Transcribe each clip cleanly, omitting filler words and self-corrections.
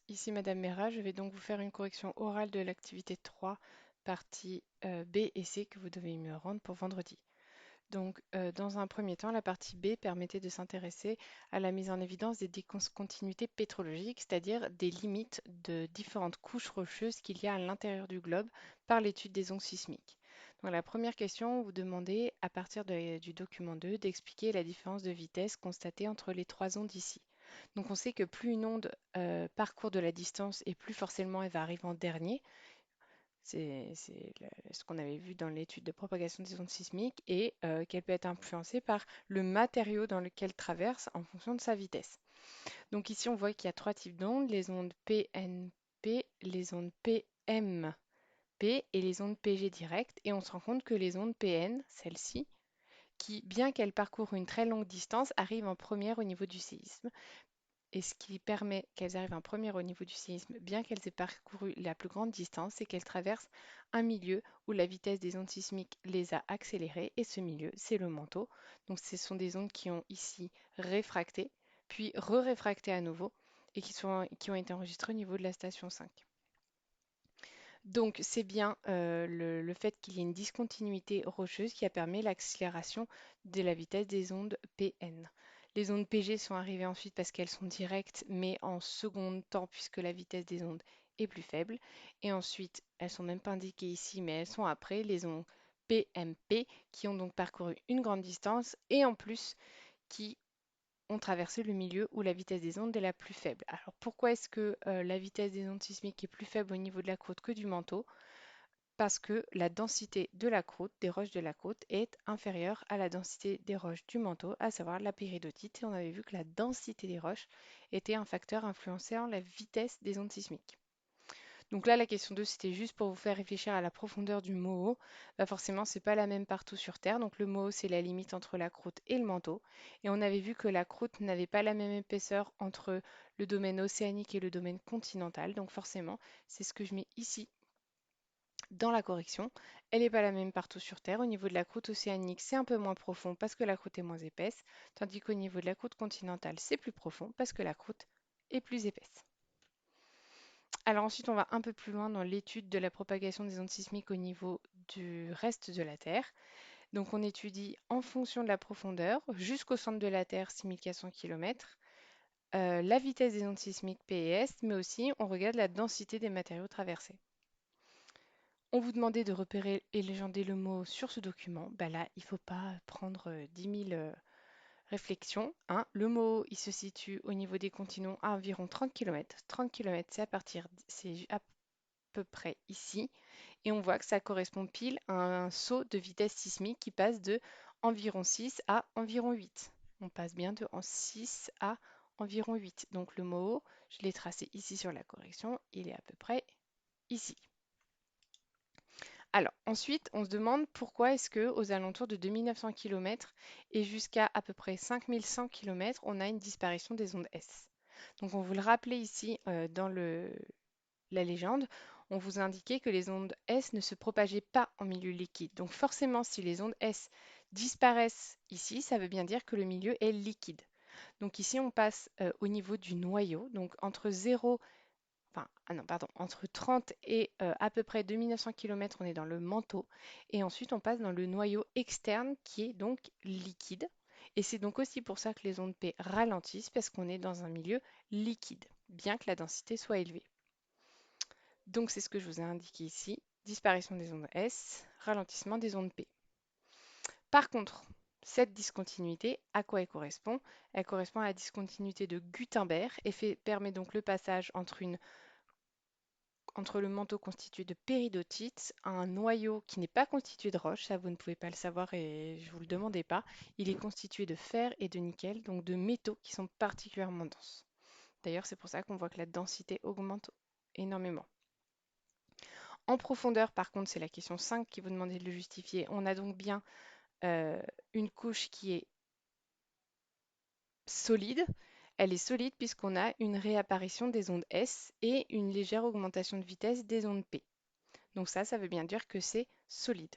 Ici Madame Mera, je vais donc vous faire une correction orale de l'activité 3, partie B et C que vous devez me rendre pour vendredi. Donc, dans un premier temps, la partie B permettait de s'intéresser à la mise en évidence des discontinuités pétrologiques, c'est-à-dire des limites de différentes couches rocheuses qu'il y a à l'intérieur du globe par l'étude des ondes sismiques. Donc, la première question, vous demandez, à partir du document 2, d'expliquer la différence de vitesse constatée entre les trois ondes ici. Donc, on sait que plus une onde parcourt de la distance et plus forcément elle va arriver en dernier. C'est ce qu'on avait vu dans l'étude de propagation des ondes sismiques et qu'elle peut être influencée par le matériau dans lequel traverse en fonction de sa vitesse. Donc ici, on voit qu'il y a trois types d'ondes, les ondes PNP, les ondes PMP et les ondes PG directes. Et on se rend compte que les ondes PN, celles-ci, qui, bien qu'elles parcourent une très longue distance, arrivent en première au niveau du séisme. Et ce qui permet qu'elles arrivent en première au niveau du séisme, bien qu'elles aient parcouru la plus grande distance, c'est qu'elles traversent un milieu où la vitesse des ondes sismiques les a accélérées, et ce milieu, c'est le manteau. Donc ce sont des ondes qui ont ici réfracté, puis re-réfracté à nouveau, et qui ont été enregistrées au niveau de la station 5. Donc c'est bien le fait qu'il y ait une discontinuité rocheuse qui a permis l'accélération de la vitesse des ondes PN. Les ondes PG sont arrivées ensuite parce qu'elles sont directes, mais en second temps, puisque la vitesse des ondes est plus faible. Et ensuite, elles sont même pas indiquées ici, mais elles sont après, les ondes PMP, qui ont donc parcouru une grande distance et en plus qui ont traversé le milieu où la vitesse des ondes est la plus faible. Alors pourquoi est-ce que la vitesse des ondes sismiques est plus faible au niveau de la croûte que du manteau? Parce que la densité de la croûte, des roches de la croûte, est inférieure à la densité des roches du manteau, à savoir la péridotite. Et on avait vu que la densité des roches était un facteur influençant la vitesse des ondes sismiques. Donc là, la question 2, c'était juste pour vous faire réfléchir à la profondeur du MOO. Bah forcément, c'est pas la même partout sur Terre. Donc le MOO, c'est la limite entre la croûte et le manteau. Et on avait vu que la croûte n'avait pas la même épaisseur entre le domaine océanique et le domaine continental. Donc forcément, c'est ce que je mets ici dans la correction. Elle n'est pas la même partout sur Terre. Au niveau de la croûte océanique, c'est un peu moins profond parce que la croûte est moins épaisse, tandis qu'au niveau de la croûte continentale, c'est plus profond parce que la croûte est plus épaisse. Alors ensuite, on va un peu plus loin dans l'étude de la propagation des ondes sismiques au niveau du reste de la Terre. Donc on étudie en fonction de la profondeur jusqu'au centre de la Terre, 6400 km, la vitesse des ondes sismiques P et S, mais aussi on regarde la densité des matériaux traversés. On vous demandait de repérer et légender le mot sur ce document. Bah là, il ne faut pas prendre 10 000 réflexions, hein. Le mot, il se situe au niveau des continents à environ 30 km. 30 km, c'est à peu près ici. Et on voit que ça correspond pile à un saut de vitesse sismique qui passe de environ 6 à environ 8. On passe bien de 6 à environ 8. Donc le mot, je l'ai tracé ici sur la correction, il est à peu près ici. Alors, ensuite, on se demande pourquoi est-ce que aux alentours de 2900 km et jusqu'à à peu près 5100 km, on a une disparition des ondes S. Donc, on vous le rappelait ici dans la légende, on vous indiquait que les ondes S ne se propageaient pas en milieu liquide. Donc, forcément, si les ondes S disparaissent ici, ça veut bien dire que le milieu est liquide. Donc, ici, on passe au niveau du noyau. Donc, entre 0 enfin, ah non, pardon, entre 30 et à peu près 2900 km, on est dans le manteau. Et ensuite, on passe dans le noyau externe qui est donc liquide. Et c'est donc aussi pour ça que les ondes P ralentissent, parce qu'on est dans un milieu liquide, bien que la densité soit élevée. Donc c'est ce que je vous ai indiqué ici. Disparition des ondes S, ralentissement des ondes P. Par contre, cette discontinuité, à quoi elle correspond? Elle correspond à la discontinuité de Gutenberg et permet donc le passage entre le manteau constitué de péridotite, un noyau qui n'est pas constitué de roche, ça vous ne pouvez pas le savoir et je ne vous le demandais pas. Il est constitué de fer et de nickel, donc de métaux qui sont particulièrement denses. D'ailleurs, c'est pour ça qu'on voit que la densité augmente énormément. En profondeur, par contre, c'est la question 5 qui vous demandait de le justifier. On a donc bien une couche qui est solide. Elle est solide puisqu'on a une réapparition des ondes S et une légère augmentation de vitesse des ondes P. Donc ça veut bien dire que c'est solide.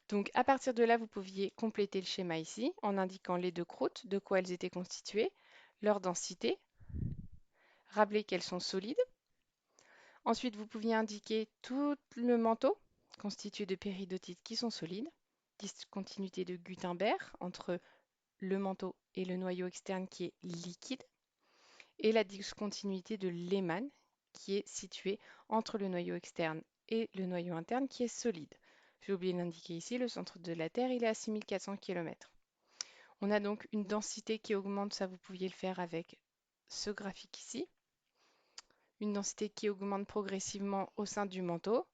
Donc à partir de là, vous pouviez compléter le schéma ici en indiquant les deux croûtes, de quoi elles étaient constituées, leur densité, rappelez qu'elles sont solides. Ensuite, vous pouviez indiquer tout le manteau constitué de péridotites qui sont solides, discontinuité de Gutenberg entre le manteau et le noyau externe qui est liquide, et la discontinuité de Lehmann qui est située entre le noyau externe et le noyau interne qui est solide. J'ai oublié d'indiquer ici, le centre de la Terre, il est à 6400 km. On a donc une densité qui augmente, ça vous pouviez le faire avec ce graphique ici. Une densité qui augmente progressivement au sein du manteau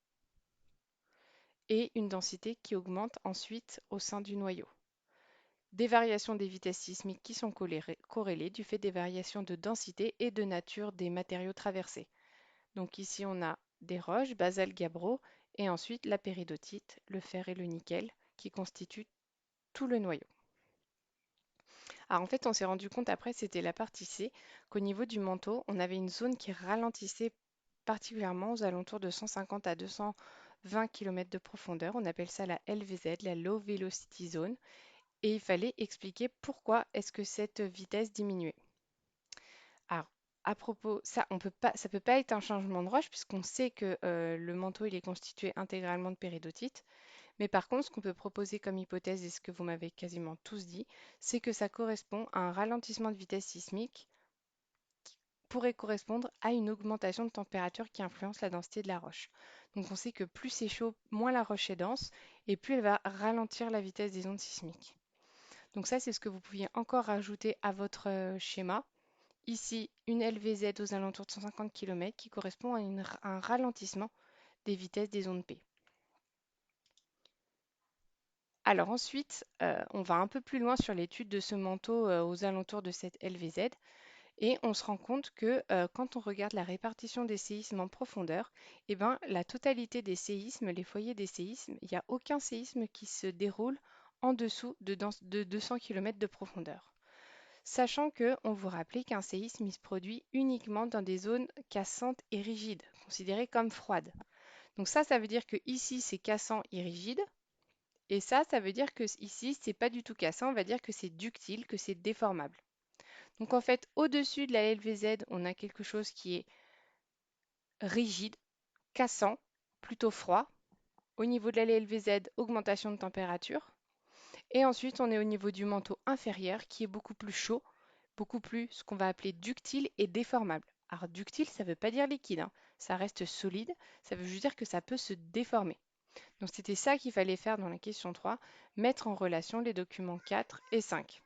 et une densité qui augmente ensuite au sein du noyau. Des variations des vitesses sismiques qui sont corrélées du fait des variations de densité et de nature des matériaux traversés. Donc ici on a des roches, basalte, gabbro, et ensuite la péridotite, le fer et le nickel qui constituent tout le noyau. Alors en fait on s'est rendu compte après, c'était la partie C, qu'au niveau du manteau, on avait une zone qui ralentissait particulièrement aux alentours de 150 à 220 km de profondeur. On appelle ça la LVZ, la Low Velocity Zone. Et il fallait expliquer pourquoi est-ce que cette vitesse diminuait. Alors, à propos, ça peut pas être un changement de roche puisqu'on sait que le manteau il est constitué intégralement de péridotite. Mais par contre, ce qu'on peut proposer comme hypothèse, et ce que vous m'avez quasiment tous dit, c'est que ça correspond à un ralentissement de vitesse sismique qui pourrait correspondre à une augmentation de température qui influence la densité de la roche. Donc on sait que plus c'est chaud, moins la roche est dense et plus elle va ralentir la vitesse des ondes sismiques. Donc ça, c'est ce que vous pouviez encore rajouter à votre schéma. Ici, une LVZ aux alentours de 150 km qui correspond à un ralentissement des vitesses des ondes P. Alors ensuite, on va un peu plus loin sur l'étude de ce manteau aux alentours de cette LVZ et on se rend compte que quand on regarde la répartition des séismes en profondeur, eh ben, la totalité des séismes, les foyers des séismes, il n'y a aucun séisme qui se déroule en dessous de 200 km de profondeur. Sachant que, on vous rappelait qu'un séisme il se produit uniquement dans des zones cassantes et rigides, considérées comme froides. Donc ça veut dire que ici c'est cassant et rigide, et ça veut dire que ici c'est pas du tout cassant, on va dire que c'est ductile, que c'est déformable. Donc en fait, au-dessus de la LVZ, on a quelque chose qui est rigide, cassant, plutôt froid. Au niveau de la LVZ, augmentation de température. Et ensuite, on est au niveau du manteau inférieur qui est beaucoup plus chaud, beaucoup plus ce qu'on va appeler ductile et déformable. Alors ductile, ça ne veut pas dire liquide, hein. Ça reste solide, ça veut juste dire que ça peut se déformer. Donc c'était ça qu'il fallait faire dans la question 3, mettre en relation les documents 4 et 5.